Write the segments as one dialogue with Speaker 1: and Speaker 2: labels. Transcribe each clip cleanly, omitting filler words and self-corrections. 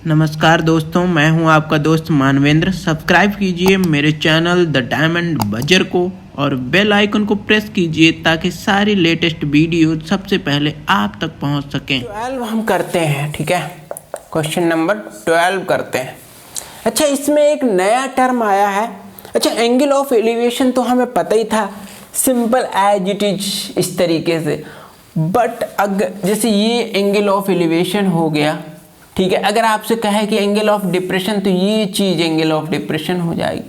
Speaker 1: नमस्कार दोस्तों, मैं हूं आपका दोस्त मानवेंद्र। सब्सक्राइब कीजिए मेरे चैनल द डायमंड बजर को और बेल आइकन को प्रेस कीजिए ताकि सारी लेटेस्ट वीडियो सबसे पहले आप तक पहुंच सकें।
Speaker 2: 12 हम करते हैं, ठीक है। क्वेश्चन नंबर 12 करते हैं। अच्छा, इसमें एक नया टर्म आया है। अच्छा, एंगल ऑफ एलिवेशन तो हमें पता ही था, सिंपल एज इट इज इस तरीके से। बट अगर जैसे ये एंगल ऑफ एलिवेशन हो गया, ठीक है। अगर आपसे कहे कि एंगल ऑफ डिप्रेशन, तो ये चीज़ एंगल ऑफ डिप्रेशन हो जाएगी।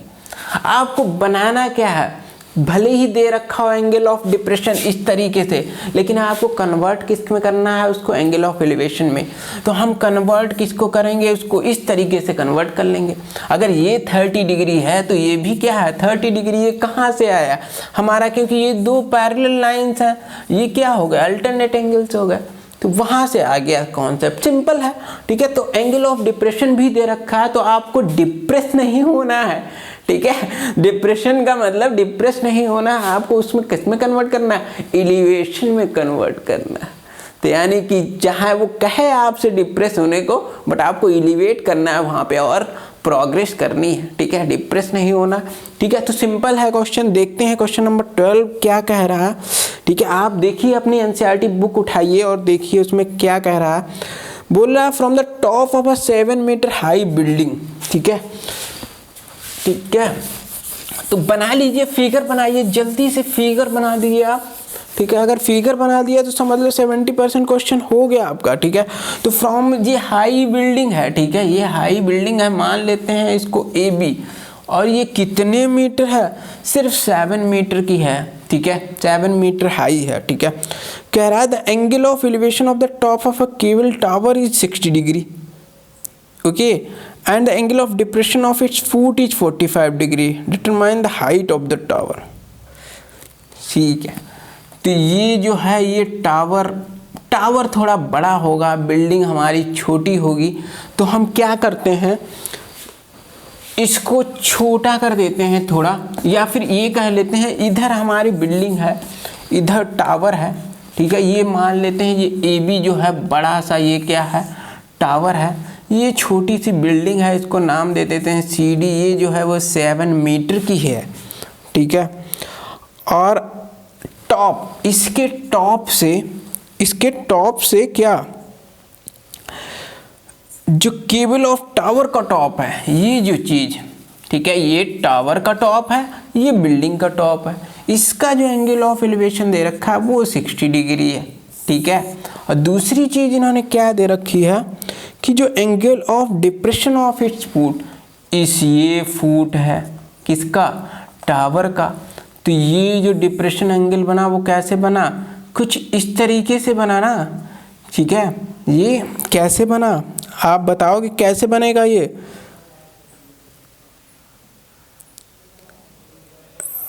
Speaker 2: आपको बनाना क्या है, भले ही दे रखा हो एंगल ऑफ डिप्रेशन इस तरीके से, लेकिन आपको कन्वर्ट किस में करना है, उसको एंगल ऑफ एलिवेशन में। तो हम कन्वर्ट किसको करेंगे, उसको इस तरीके से कन्वर्ट कर लेंगे। अगर ये 30 डिग्री है तो ये भी क्या है 30 डिग्री। ये कहाँ से आया हमारा, क्योंकि ये दो पैरेलल लाइंस हैं, ये क्या हो गया अल्टरनेट एंगल्स हो गए, तो वहां से आ गया कॉन्सेप्ट। सिंपल है, ठीक है। तो एंगल ऑफ डिप्रेशन भी दे रखा है, तो आपको डिप्रेस नहीं होना है, ठीक है। डिप्रेशन का मतलब डिप्रेस नहीं होना है, आपको उसमें किस में कन्वर्ट करना है, एलिवेशन में कन्वर्ट करना है। तो यानी कि चाहे वो कहे आपसे डिप्रेस होने को, बट आपको एलिवेट करना है वहां पे और प्रोग्रेस करनी है, ठीक है। डिप्रेस नहीं होना, ठीक है। तो सिंपल है क्वेश्चन। देखते हैं क्वेश्चन नंबर 12 क्या कह रहा है, ठीक है। आप देखिए अपनी एनसीईआरटी बुक उठाइए और देखिए उसमें क्या कह रहा है। बोल रहा है from the top of a 7 metre high building, ठीक है, ठीक है। तो बना लीजिए, फिगर बनाइए, जल्दी से फिगर बना दीजिए आप, ठीक है। अगर फिगर बना दिया तो समझ लो 70% क्वेश्चन हो गया आपका, ठीक है। तो फ्रॉम ये हाई बिल्डिंग है, ठीक है, ये हाई बिल्डिंग है, मान लेते हैं इसको ए बी, और ये कितने मीटर है, सिर्फ 7 मीटर की है, ठीक है। 7 मीटर हाई है, ठीक है। कह रहा है the angle of elevation of the top of a cable tower is 60 degree, okay, and the angle of depression of its foot is 45 degree. Determine the height of the tower, ठीक है। तो ये जो है ये टावर थोड़ा बड़ा होगा, बिल्डिंग हमारी छोटी होगी, तो हम क्या करते हैं, इसको छोटा कर देते हैं थोड़ा, या फिर ये कह लेते हैं इधर हमारी बिल्डिंग है, इधर टावर है, ठीक है। ये मान लेते हैं ये ए बी जो है बड़ा सा, ये क्या है टावर है, ये छोटी सी बिल्डिंग है, इसको नाम दे देते हैं सी डी। ये जो है वो 7 मीटर की है, ठीक है। और टॉप, इसके टॉप से क्या, जो केबल ऑफ टावर का टॉप है, ये जो चीज, ठीक है, ये टावर का टॉप है, ये बिल्डिंग का टॉप है, इसका जो एंगल ऑफ एलिवेशन दे रखा है वो 60 डिग्री है, ठीक है। और दूसरी चीज इन्होंने क्या दे रखी है कि जो angle of depression of its foot, ये फुट है किसका, टावर का। तो ये जो डिप्रेशन एंगल बना वो कैसे बना, कुछ इस तरीके से बना ना, ठीक है। ये कैसे बना आप बताओ कि कैसे बनेगा ये,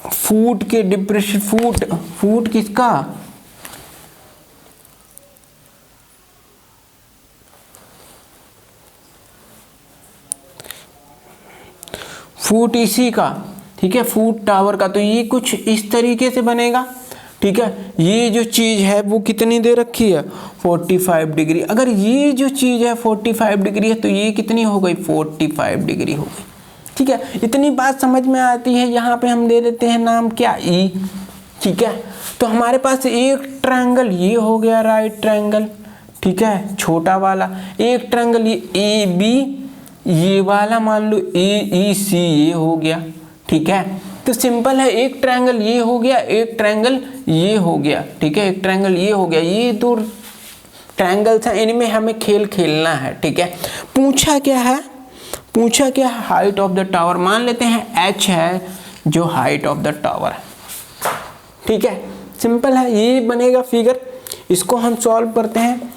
Speaker 2: फुट के डिप्रेशन, फुट किसका, फुट इसी का, ठीक है, फुट टावर का। तो ये कुछ इस तरीके से बनेगा, ठीक है। ये जो चीज है वो कितनी दे रखी है 45 डिग्री। अगर ये जो चीज है 45 डिग्री है तो ये कितनी हो गई 45 डिग्री हो गई, ठीक है। इतनी बात समझ में आती है। यहाँ पे हम दे देते हैं नाम क्या, ई, ठीक है। तो हमारे पास एक ट्रायंगल ये हो गया राइट ट्रायंगल, ठीक है, छोटा वाला। एक ट्रायंगल ये ए बी, ये वाला मान लो ए ई सी, ये हो गया, ठीक है। तो सिंपल है, एक ट्रायंगल ये हो गया, एक ट्रायंगल ये हो गया, ठीक है, एक ट्रायंगल ये हो गया। ये दो ट्रायंगल्स हैं, इनमें हमें खेल खेलना है, ठीक है। पूछा क्या है, हाइट ऑफ द टावर, मान लेते हैं h है जो हाइट ऑफ द टावर है, ठीक है। सिंपल है, ये बनेगा फिगर। इसको हम सॉल्व करते हैं।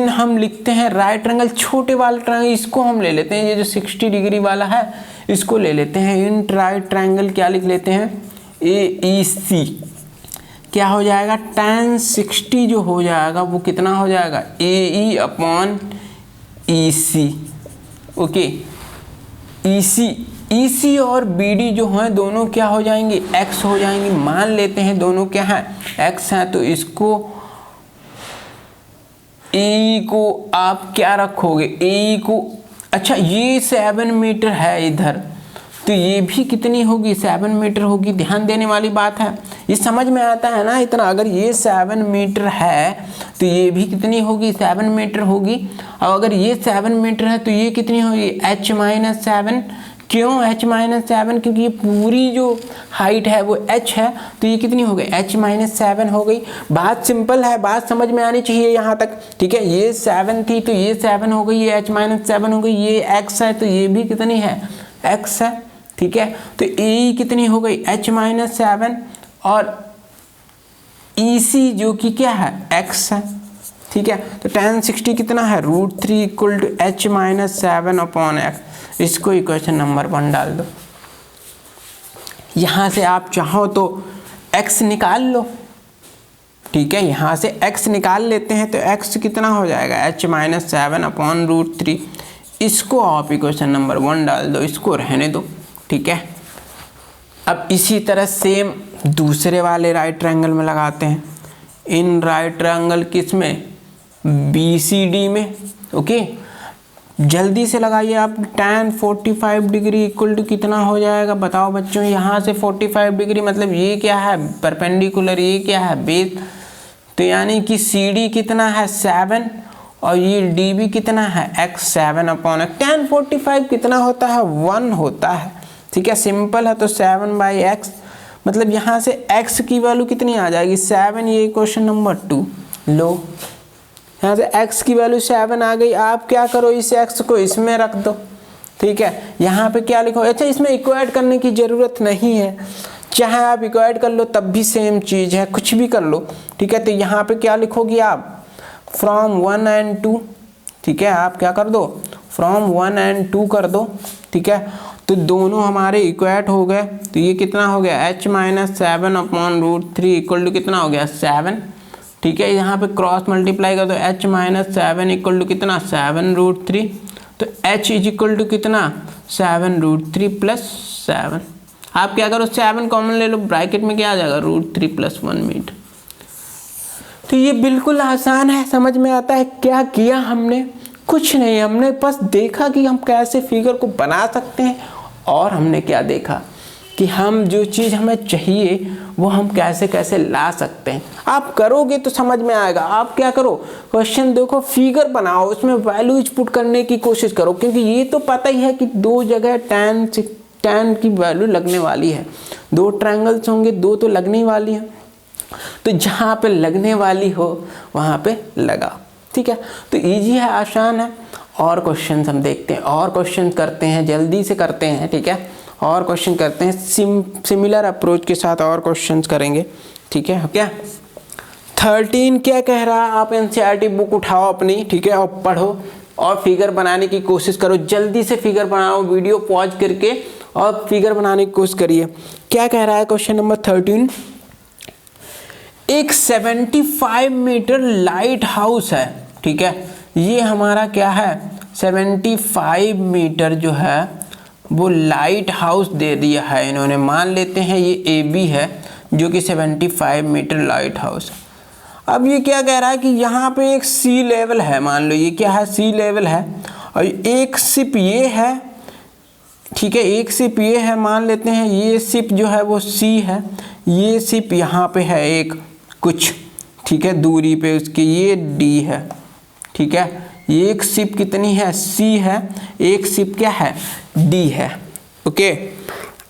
Speaker 2: हम लिखते हैं राइट ट्रायंगल, छोटे वाला ट्रायंगल इसको हम ले लेते हैं, ये जो 60 डिग्री वाला है इसको ले लेते हैं। इन राइट ट्रायंगल क्या लिख लेते हैं, ए ई सी, क्या हो जाएगा tan 60 जो हो जाएगा वो कितना हो जाएगा ए ई अपॉन ई सी, ओके। ई सी और बी डी जो हैं दोनों क्या हो जाएंगे, x हो जाएंगे। मान लेते हैं दोनों क्या है x है, तो इसको ए को आप क्या रखोगे, ए को अच्छा ये 7 मीटर है इधर, तो ये भी कितनी होगी, 7 मीटर होगी। ध्यान देने वाली बात है, ये समझ में आता है ना इतना। अगर ये 7 मीटर है तो ये भी कितनी होगी, 7 मीटर होगी। और अगर ये 7 मीटर है तो ये कितनी होगी, h-7। क्यों h-7? क्योंकि ये पूरी जो हाइट है वो h है, तो ये कितनी हो गई, h-7 हो गई। बात सिंपल है, बात समझ में आनी चाहिए यहाँ तक, ठीक है। ये 7 थी तो ये 7 हो गई, ये h-7 हो गई, ये x है तो ये भी कितनी है, x है, ठीक है। तो e कितनी हो गई, h-7, और EC जो कि क्या है, x है, ठीक है। तो tan 60 कितना है, √3 = h-7/x। इसको इक्वेशन नंबर 1 डाल दो। यहाँ से आप चाहो तो x निकाल लो, ठीक है। यहाँ से x निकाल लेते हैं तो x कितना हो जाएगा, h-7/√3। इसको आप इक्वेशन नंबर 1 डाल दो, इसको रहने दो, ठीक है। अब इसी तरह सेम दूसरे वाले राइट ट्रायंगल में लगाते हैं। इन राइट ट्रायंगल किस में, BCD में, ओके। जल्दी से लगाइए आप। tan 45 डिग्री इक्वल टू कितना हो जाएगा, बताओ बच्चों। यहाँ से 45 डिग्री मतलब ये क्या है, परपेंडिकुलर, ये क्या है, बेस। तो यानी कि CD कितना है, 7, और ये DB कितना है, x/7/x। tan 45 कितना होता है, 1 होता है, ठीक है। सिंपल है, तो 7/x मतलब यहाँ से x की वैल्यू कितनी आ जाएगी, 7। ये क्वेश्चन नंबर 2 लो, यहाँ से x की वैल्यू 7 आ गई। आप क्या करो, इस x को इसमें रख दो, ठीक है। यहाँ पे क्या लिखो, अच्छा इसमें इक्वेट करने की ज़रूरत नहीं है, चाहे आप इक्वेट कर लो तब भी सेम चीज़ है, कुछ भी कर लो, ठीक है। तो यहाँ पे क्या लिखोगी आप, फ्रॉम 1 and 2, ठीक है। आप क्या कर दो, फ्रॉम 1 and 2 कर दो, ठीक है। तो दोनों हमारे इक्वेट हो गए। तो ये कितना हो गया, h-7/√3 इक्वल टू कितना हो गया, 7, ठीक है। यहाँ पे क्रॉस मल्टीप्लाई कर दो, h-7 इक्वल टू कितना, 7√3। तो h इज इक्वल टू कितना, 7√3 + 7। आप क्या करो, 7 कॉमन ले लो, ब्रैकेट में क्या आ जाएगा, √3 + 1 मीटर। तो ये बिल्कुल आसान है, समझ में आता है। क्या किया हमने, कुछ नहीं, हमने बस देखा कि हम कैसे फिगर को बना सकते हैं, और हमने क्या देखा कि हम जो चीज़ हमें चाहिए वो हम कैसे कैसे ला सकते हैं। आप करोगे तो समझ में आएगा। आप क्या करो, क्वेश्चन देखो, फिगर बनाओ, उसमें वैल्यूज पुट करने की कोशिश करो, क्योंकि ये तो पता ही है कि 2 जगह tan की वैल्यू लगने वाली है। 2 ट्रायंगल्स होंगे, 2 तो लगने वाली है, तो जहाँ पे लगने वाली हो वहाँ पे लगा, ठीक है। तो इजी है, आसान है। और क्वेश्चन हम देखते हैं, और क्वेश्चन करते हैं, जल्दी से करते हैं, ठीक है। और क्वेश्चन करते हैं, सिमिलर अप्रोच के साथ और क्वेश्चंस करेंगे, ठीक है। क्या 13 क्या कह रहा है, आप NCERT बुक उठाओ अपनी, ठीक है, और पढ़ो और फिगर बनाने की कोशिश करो। जल्दी से फिगर बनाओ, वीडियो पॉज करके और फिगर बनाने की कोशिश करिए। क्या कह रहा है क्वेश्चन नंबर 13, एक 75 मीटर लाइट हाउस है, ठीक है। ये हमारा क्या है, 75 मीटर जो है वो लाइट हाउस दे दिया है इन्होंने। मान लेते हैं ये AB है जो कि 75 मीटर लाइट हाउस है। अब ये क्या कह रहा है कि यहाँ पे एक सी लेवल है, मान लो ये क्या है, सी लेवल है, और एक सिप ये है, ठीक है, एक सिप ये है, मान लेते हैं ये सिप जो है वो C है, ये सिप यहाँ पे है एक कुछ, ठीक है, दूरी पे उसकी, ये D है, ठीक है। एक सिप कितनी है, C है, एक सिप क्या है, D है, ओके।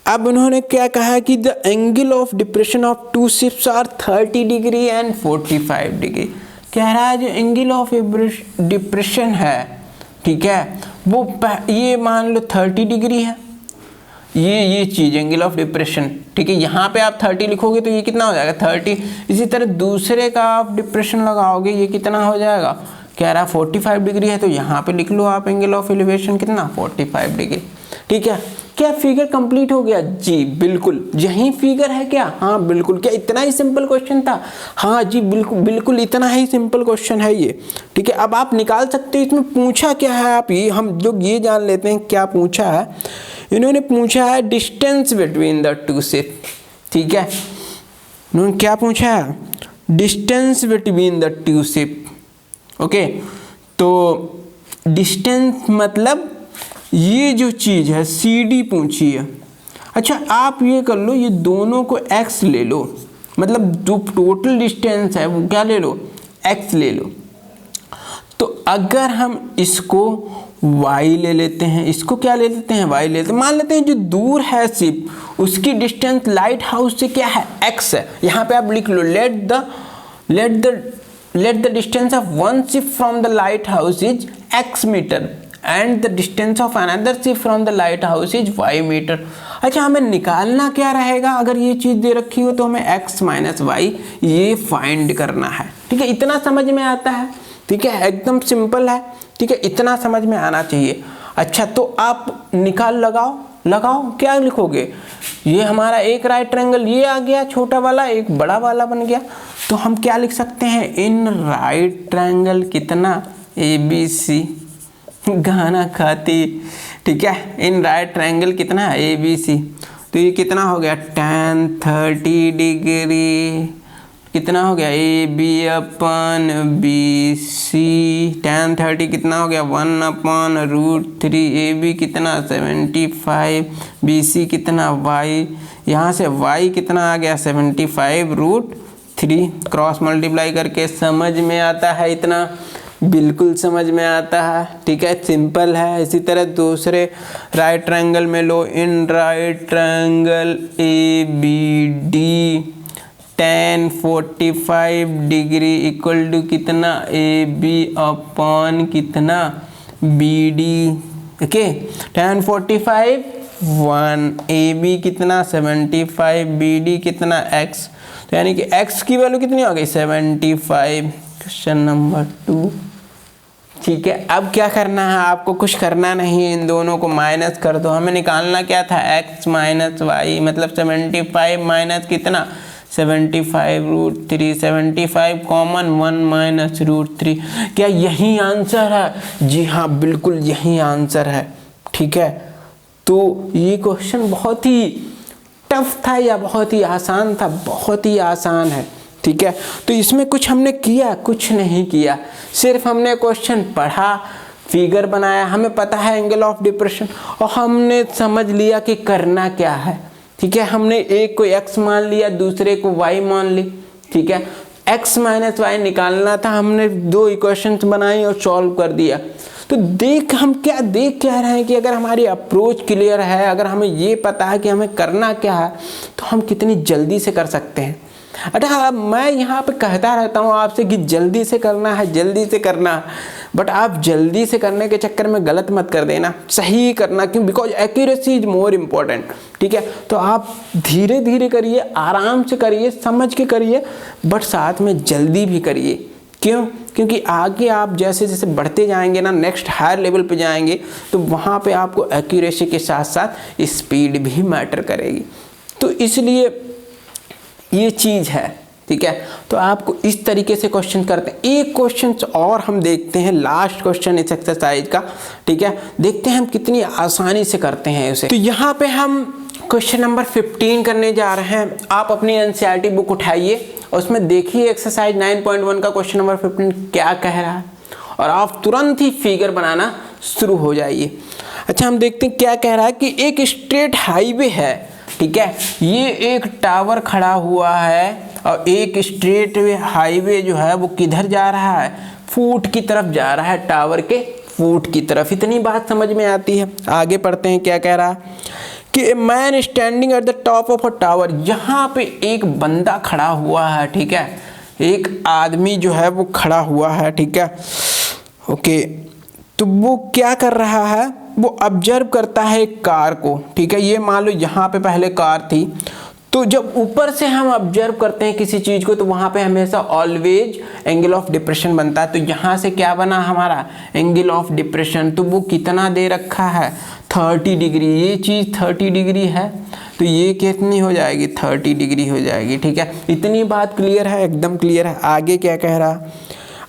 Speaker 2: अब उन्होंने क्या कहा कि the angle of depression of 2 ships are 30 degree and 45 degree. कह रहा है जो एंगल ऑफ डिप्रेशन है, ठीक है, वो ये मान लो 30 डिग्री है, ये चीज एंगल ऑफ डिप्रेशन, ठीक है। यहाँ पे आप 30 लिखोगे तो ये कितना हो जाएगा, 30। इसी तरह दूसरे का आप डिप्रेशन लगाओगे, ये कितना हो जाएगा, कह रहा 45 डिग्री है, तो यहाँ पे लिख लो आप एंगल ऑफ एलिवेशन कितना, 45 डिग्री, ठीक है। क्या फिगर कंप्लीट हो गया, जी बिल्कुल, यही फिगर है क्या, हाँ बिल्कुल। क्या इतना ही सिंपल क्वेश्चन था, हाँ जी बिल्कुल बिल्कुल, इतना ही सिंपल क्वेश्चन है ये, ठीक है। अब आप निकाल सकते हो इसमें पूछा क्या है, आप ये हम लोग ये जान लेते हैं क्या पूछा है। इन्होंने पूछा है डिस्टेंस बिटवीन द 2 शिप, ठीक है। इन्होंने क्या पूछा है, distance between the 2 ship, okay. तो डिस्टेंस मतलब ये जो चीज़ है CD पूछी है। अच्छा आप ये कर लो, ये दोनों को x ले लो, मतलब जो टोटल डिस्टेंस है वो क्या ले लो, x ले लो। तो अगर हम इसको y ले लेते हैं, इसको क्या ले लेते हैं, y ले लेते हैं, मान लेते हैं जो दूर है शिप उसकी डिस्टेंस लाइट हाउस से क्या है, x है। यहाँ पे आप लिख लो let the distance of one ship from the lighthouse is x meter and the distance of another ship from the lighthouse is y meter। अच्छा हमें निकालना क्या रहेगा, अगर ये चीज़ दे रखी हो तो हमें x माइनस वाई ये फाइंड करना है। ठीक है, इतना समझ में आता है। ठीक है, एकदम सिंपल है। ठीक है, इतना समझ में आना चाहिए। अच्छा तो आप निकाल लगाओ क्या लिखोगे, ये हमारा एक राइट ट्रायंगल ये आ गया छोटा वाला, एक बड़ा वाला बन गया। तो हम क्या लिख सकते हैं, इन राइट ट्रायंगल कितना ABC गाना खाती। ठीक है, इन राइट ट्रायंगल कितना ABC, तो ये कितना हो गया tan 30 डिग्री, कितना हो गया AB अपन BC, tan 30 कितना हो गया 1/√3, AB कितना 75, BC कितना y, यहाँ से y कितना आ गया 75√3, क्रॉस मल्टीप्लाई करके समझ में आता है, इतना बिल्कुल समझ में आता है। ठीक है, सिंपल है। इसी तरह दूसरे राइट ट्रायंगल में लो, in right triangle ABD tan 45 degree equal to कितना AB अपॉन कितना BD। ओके, tan 45 1, AB कितना 75, BD कितना x, तो यानी कि x की वैल्यू कितनी हो गई 75। Question number 2। ठीक है, अब क्या करना है, आपको कुछ करना नहीं है, इन दोनों को माइनस कर दो। हमें निकालना क्या था, x माइनस वाई, मतलब 75 माइनस कितना 75√3, 75 कॉमन 1 माइनस √3। क्या यही आंसर है? जी हाँ, बिल्कुल यही आंसर है। ठीक है, तो ये क्वेश्चन बहुत ही टफ था या बहुत ही आसान था? बहुत ही आसान है। ठीक है, तो इसमें कुछ हमने किया, कुछ नहीं किया, सिर्फ हमने क्वेश्चन पढ़ा, फिगर बनाया, हमें पता है एंगल ऑफ डिप्रेशन, और हमने समझ लिया कि करना क्या है। ठीक है, हमने एक को x मान लिया, दूसरे को y मान ली। ठीक है, x माइनस वाई निकालना था, हमने 2 इक्वेशंस बनाई और सॉल्व कर दिया। तो हम देख क्या रहे हैं कि अगर हमारी अप्रोच क्लियर है, अगर हमें ये पता है कि हमें करना क्या है, तो हम कितनी जल्दी से कर सकते हैं। अच्छा, मैं यहाँ पे कहता रहता हूँ आपसे कि जल्दी से करना है, जल्दी से करना है, बट आप जल्दी से करने के चक्कर में गलत मत कर देना, सही करना। क्यों? Because accuracy is more important. ठीक है, तो आप धीरे धीरे करिए, आराम से करिए, समझ के करिए, बट साथ में जल्दी भी करिए। क्यों? क्योंकि आगे आप जैसे जैसे बढ़ते जाएंगे ना, नेक्स्ट हायर लेवल पे जाएंगे, तो वहाँ पे आपको एक्यूरेसी के साथ साथ स्पीड भी मैटर करेगी। तो इसलिए ये चीज़ है। ठीक है, तो आपको इस तरीके से क्वेश्चन करते हैं। एक क्वेश्चन और हम देखते हैं, लास्ट क्वेश्चन इस एक्सरसाइज का। ठीक है, देखते हैं हम कितनी आसानी से करते हैं उसे। तो यहाँ पे हम क्वेश्चन नंबर 15 करने जा रहे हैं। आप अपनी एनसीईआरटी बुक उठाइए और उसमें देखिए एक्सरसाइज 9.1 का क्वेश्चन नंबर 15 क्या कह रहा है, और आप तुरंत ही फिगर बनाना शुरू हो जाइए। अच्छा, हम देखते हैं क्या कह रहा है कि एक स्ट्रेट हाईवे है। ठीक है, ये एक टावर खड़ा हुआ है और एक स्ट्रेट हाईवे जो है वो किधर जा रहा है, फूट की तरफ जा रहा है, टावर के फूट की तरफ। इतनी बात समझ में आती है। आगे पढ़ते हैं क्या कह रहा है कि a man standing at the top of a tower. यहाँ पे एक बंदा खड़ा हुआ है। ठीक है, एक आदमी जो है वो खड़ा हुआ है। ठीक है, ओके, तो वो क्या कर रहा है, वो ऑब्जर्व करता है एक कार को। ठीक है, ये मान लो यहाँ पे पहले कार थी, तो जब ऊपर से हम ऑब्जर्व करते हैं किसी चीज़ को, तो वहाँ पे हमेशा ऑलवेज एंगल ऑफ डिप्रेशन बनता है। तो यहाँ से क्या बना हमारा एंगल ऑफ डिप्रेशन, तो वो कितना दे रखा है 30 डिग्री। ये चीज़ 30 डिग्री है, तो ये कितनी हो जाएगी 30 डिग्री हो जाएगी। ठीक है, इतनी बात क्लियर है, एकदम क्लियर है। आगे क्या कह रहा है,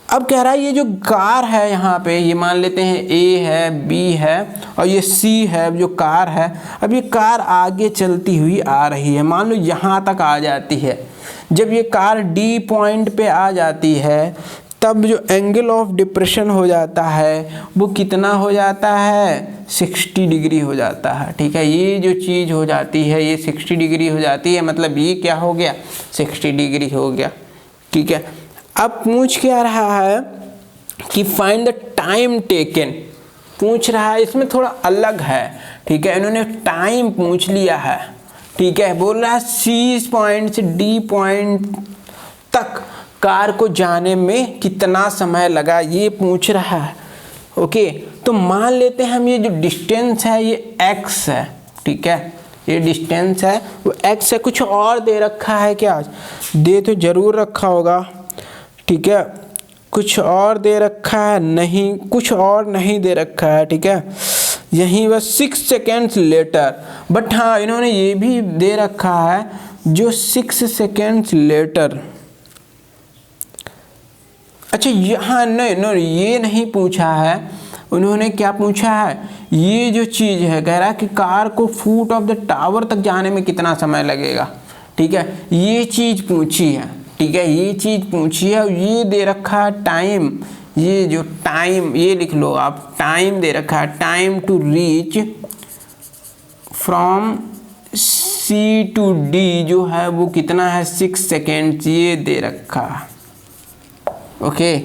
Speaker 2: अब कह रहा है ये जो कार है यहाँ पे, ये मान लेते हैं A है, B है और ये C है जो कार है। अब ये कार आगे चलती हुई आ रही है, मान लो यहाँ तक आ जाती है। जब ये कार D पॉइंट पे आ जाती है तब जो एंगल ऑफ डिप्रेशन हो जाता है वो कितना हो जाता है, 60 डिग्री हो जाता है। ठीक है, ये जो चीज़ हो जाती है ये 60 डिग्री हो जाती है, मतलब ये क्या हो गया, 60 डिग्री हो गया। ठीक है, अब पूछ क्या रहा है कि फाइंड द टाइम टेकन, पूछ रहा है, इसमें थोड़ा अलग है। ठीक है, इन्होंने टाइम पूछ लिया है। ठीक है, बोल रहा है सी पॉइंट से डी पॉइंट तक कार को जाने में कितना समय लगा, ये पूछ रहा है। ओके, तो मान लेते हैं हम ये जो डिस्टेंस है ये x है। ठीक है, ये डिस्टेंस है वो x है। कुछ और दे रखा है क्या, दे तो जरूर रखा होगा। ठीक है, कुछ और दे रखा है, नहीं कुछ और नहीं दे रखा है। ठीक है, यहीं बस 6 सेकेंड्स लेटर, बट हाँ इन्होंने ये भी दे रखा है जो 6 सेकेंड्स लेटर। अच्छा यहाँ नहीं, ये नहीं पूछा है, उन्होंने क्या पूछा है, ये जो चीज़ है कह रहा है कि कार को फुट ऑफ द टावर तक जाने में कितना समय लगेगा। ठीक है, ये चीज़ पूछी है। ठीक है, ये चीज़ पूछी है, ये दे रखा है टाइम, ये जो टाइम ये लिख लो आप, टाइम दे रखा है, time to reach from C to D जो है वो कितना है, 6 सेकेंड, ये दे रखा है। ओके,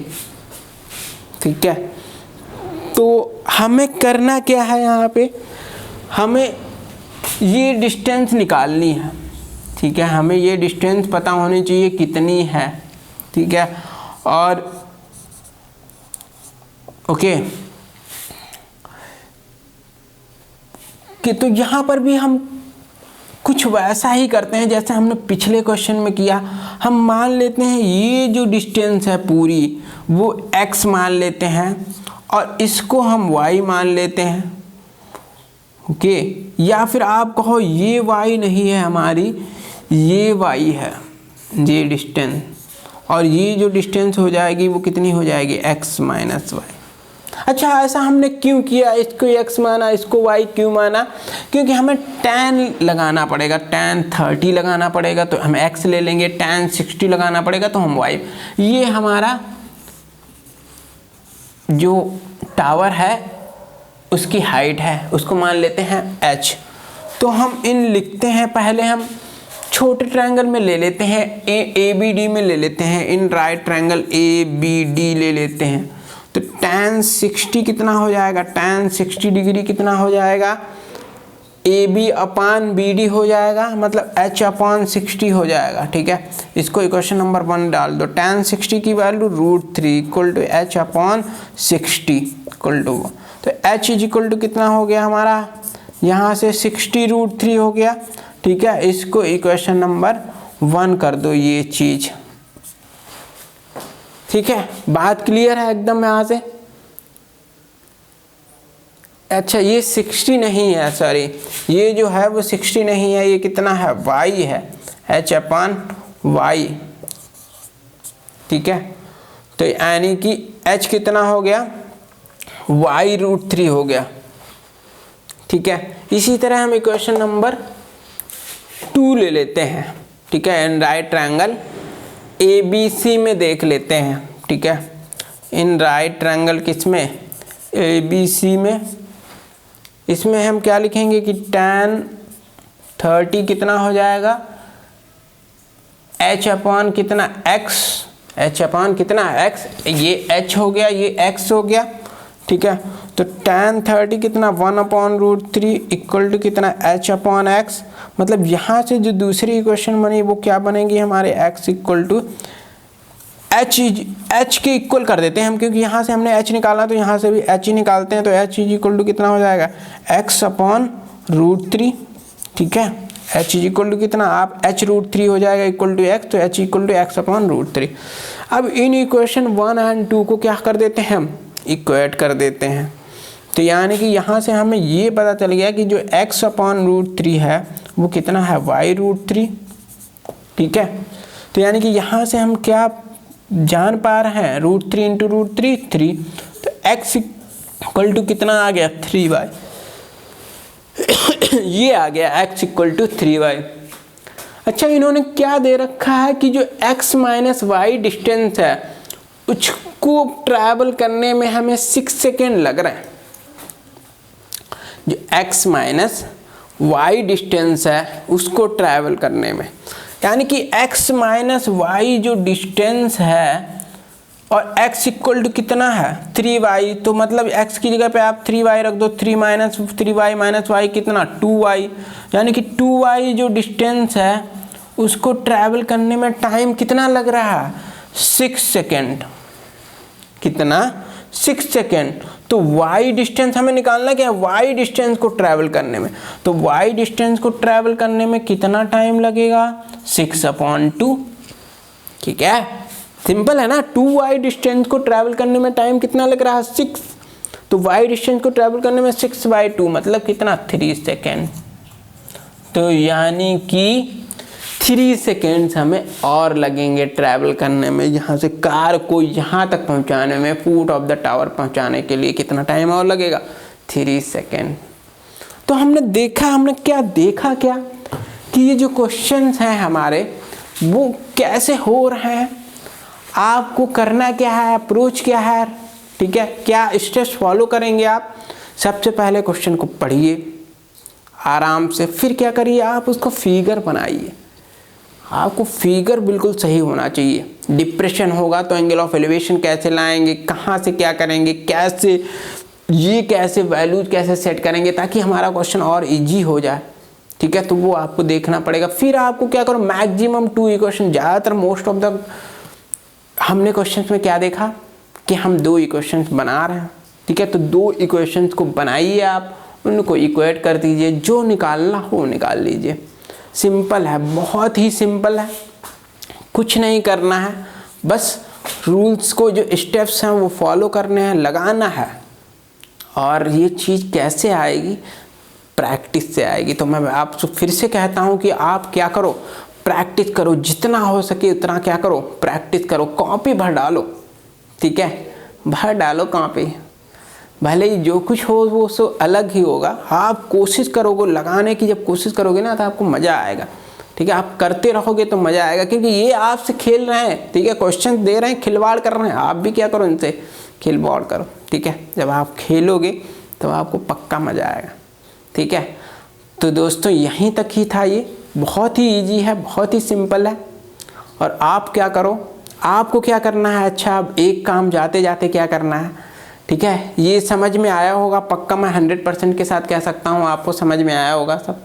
Speaker 2: ठीक है, तो हमें करना क्या है, यहाँ पे हमें ये डिस्टेंस निकालनी है। ठीक है, हमें ये डिस्टेंस पता होनी चाहिए कितनी है। ठीक है, और ओके कि तो यहाँ पर भी हम कुछ वैसा ही करते हैं जैसे हमने पिछले क्वेश्चन में किया। हम मान लेते हैं ये जो डिस्टेंस है पूरी वो x मान लेते हैं और इसको हम y मान लेते हैं। ओके, या फिर आप कहो ये y नहीं है हमारी, ये y है, ये डिस्टेंस, और ये जो डिस्टेंस हो जाएगी वो कितनी हो जाएगी, x माइनस वाई। अच्छा, ऐसा हमने क्यों किया, इसको x माना इसको y क्यों माना, क्योंकि हमें tan लगाना पड़ेगा, tan 30 लगाना पड़ेगा तो हम x ले लेंगे, tan 60 लगाना पड़ेगा तो हम y। ये हमारा जो टावर है उसकी हाइट है, उसको मान लेते हैं h। तो हम इन लिखते हैं, पहले हम छोटे ट्रायंगल में ले लेते हैं, ए बी डी में ले लेते हैं, in right triangle A B D ले लेते हैं। तो tan 60 कितना हो जाएगा, tan 60 डिग्री कितना हो जाएगा, A B upon B D हो जाएगा, मतलब h अपान 60 हो जाएगा। ठीक है, इसको इक्वेशन नंबर 1 डाल दो, tan 60 की value √3 equal to h upon 60 equal to, तो h इज इक्वल टू कितना हो गया हमारा, यहाँ से 60 √3 हो गया। ठीक है, इसको इक्वेशन नंबर 1 कर दो ये चीज़। ठीक है, बात क्लियर है एकदम यहाँ से। अच्छा, ये 60 नहीं है, सॉरी, ये जो है वो 60 नहीं है, ये कितना है, y है, h अपान y। ठीक है, तो यानी कि h कितना हो गया, y √3 हो गया। ठीक है, इसी तरह हम इक्वेशन नंबर 2 ले लेते हैं। ठीक है, in right triangle A B C में देख लेते हैं। ठीक है, इन राइट ट्रायंगल किसमें, ए बी सी में, इसमें हम क्या लिखेंगे कि tan 30 कितना हो जाएगा, h अपान कितना x, h अपान कितना x, ये h हो गया, ये x हो गया। ठीक है, तो tan 30 कितना 1 अपान √3 इक्वल टू कितना h अपान x, मतलब यहाँ से जो दूसरी इक्वेशन बनी वो क्या बनेगी हमारे x इक्वल टू h के इक्वल कर देते हैं हम, क्योंकि यहाँ से हमने h निकाला तो यहाँ से भी h ही निकालते हैं, तो h इक्वल टू कितना हो जाएगा, x अपान √3। ठीक है, h इक्वल टू कितना, आप h √3 हो जाएगा इक्वल टू x, तो h इक्वल टू x अपान √3। अब इन इक्वेशन 1 और 2 को क्या कर देते हैं हम, इक्वेट कर देते हैं। तो यानी कि यहाँ से हमें ये पता चल गया कि जो x अपान √3 है वो कितना है, y √3। ठीक है, तो यानी कि यहाँ से हम क्या जान पा रहे हैं, √3 इंटू √3 3, तो x इक्वल टू कितना आ गया, 3y। ये आ गया x इक्वल टू 3y। अच्छा, इन्होंने क्या दे रखा है कि जो x माइनस वाई डिस्टेंस है उसको ट्रैवल करने में हमें 6 सेकेंड लग रहे हैं। जो x माइनस वाई डिस्टेंस है उसको ट्रैवल करने में, यानी कि x माइनस वाई जो डिस्टेंस है और x इक्वल टू कितना है 3y, तो मतलब x की जगह पे आप 3y रख दो, 3y माइनस y कितना 2y, यानी कि 2y जो डिस्टेंस है उसको ट्रैवल करने में टाइम कितना लग रहा है 6 सेकेंड। कितना 6 सेकेंड। तो y डिस्टेंस हमें निकालना क्या है, y डिस्टेंस को ट्रैवल करने में, तो y डिस्टेंस को ट्रैवल करने में कितना टाइम लगेगा 6/2। ठीक है, सिंपल है ना। 2y डिस्टेंस को ट्रैवल करने में टाइम कितना लग रहा है 6, तो y डिस्टेंस को ट्रैवल करने में 6/2 मतलब कितना 3 सेकेंड। तो यानी कि 3 सेकेंड्स हमें और लगेंगे ट्रैवल करने में, यहाँ से कार को यहाँ तक पहुँचाने में, फुट ऑफ द टावर पहुँचाने के लिए कितना टाइम और लगेगा 3 सेकेंड। तो हमने क्या देखा कि ये जो क्वेश्चंस हैं हमारे वो कैसे हो रहे हैं, आपको करना क्या है, अप्रोच क्या है, ठीक है, क्या स्टेप्स फॉलो करेंगे आप। सबसे पहले क्वेश्चन को पढ़िए आराम से, फिर क्या करिए आप उसको फिगर बनाइए। आपको फिगर बिल्कुल सही होना चाहिए। डिप्रेशन होगा तो एंगल ऑफ एलिवेशन कैसे लाएंगे, कहाँ से क्या करेंगे, कैसे वैल्यूज कैसे सेट करेंगे ताकि हमारा क्वेश्चन और इजी हो जाए। ठीक है, तो वो आपको देखना पड़ेगा। फिर आपको क्या करो, मैक्सिमम 2 इक्वेशन, ज़्यादातर मोस्ट ऑफ द हमने क्वेश्चंस में क्या देखा कि हम 2 इक्वेशंस बना रहे हैं। ठीक है, तो 2 इक्वेशंस को बनाइए, आप उनको इक्वेट कर दीजिए, जो निकालना हो निकाल लीजिए। सिंपल है, बहुत ही सिंपल है, कुछ नहीं करना है, बस रूल्स को जो स्टेप्स हैं वो फॉलो करने हैं, लगाना है। और ये चीज़ कैसे आएगी, प्रैक्टिस से आएगी। तो मैं आपसे फिर से कहता हूँ कि आप क्या करो, प्रैक्टिस करो, जितना हो सके उतना क्या करो, प्रैक्टिस करो, कॉपी भर डालो। ठीक है, भर डालो कॉपी, भले ही जो कुछ हो वो सो अलग ही होगा। आप कोशिश करोगे लगाने की, जब कोशिश करोगे ना तो आपको मज़ा आएगा। ठीक है, आप करते रहोगे तो मज़ा आएगा, क्योंकि ये आपसे खेल रहे हैं। ठीक है, क्वेश्चन दे रहे हैं, खिलवाड़ कर रहे हैं, आप भी क्या करो इनसे खिलवाड़ करो। ठीक है, जब आप खेलोगे तो आपको पक्का मज़ा आएगा। ठीक है, तो दोस्तों यहीं तक ही था, ये बहुत ही इजी है, बहुत ही सिंपल है। और आप क्या करो, आपको क्या करना है, अच्छा अब एक काम जाते जाते क्या करना है। ठीक है, ये समझ में आया होगा पक्का, मैं 100% के साथ कह सकता हूँ आपको समझ में आया होगा सब।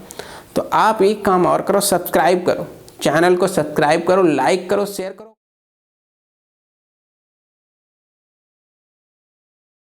Speaker 2: तो आप एक काम और करो, सब्सक्राइब करो, चैनल को सब्सक्राइब करो, लाइक करो, शेयर करो।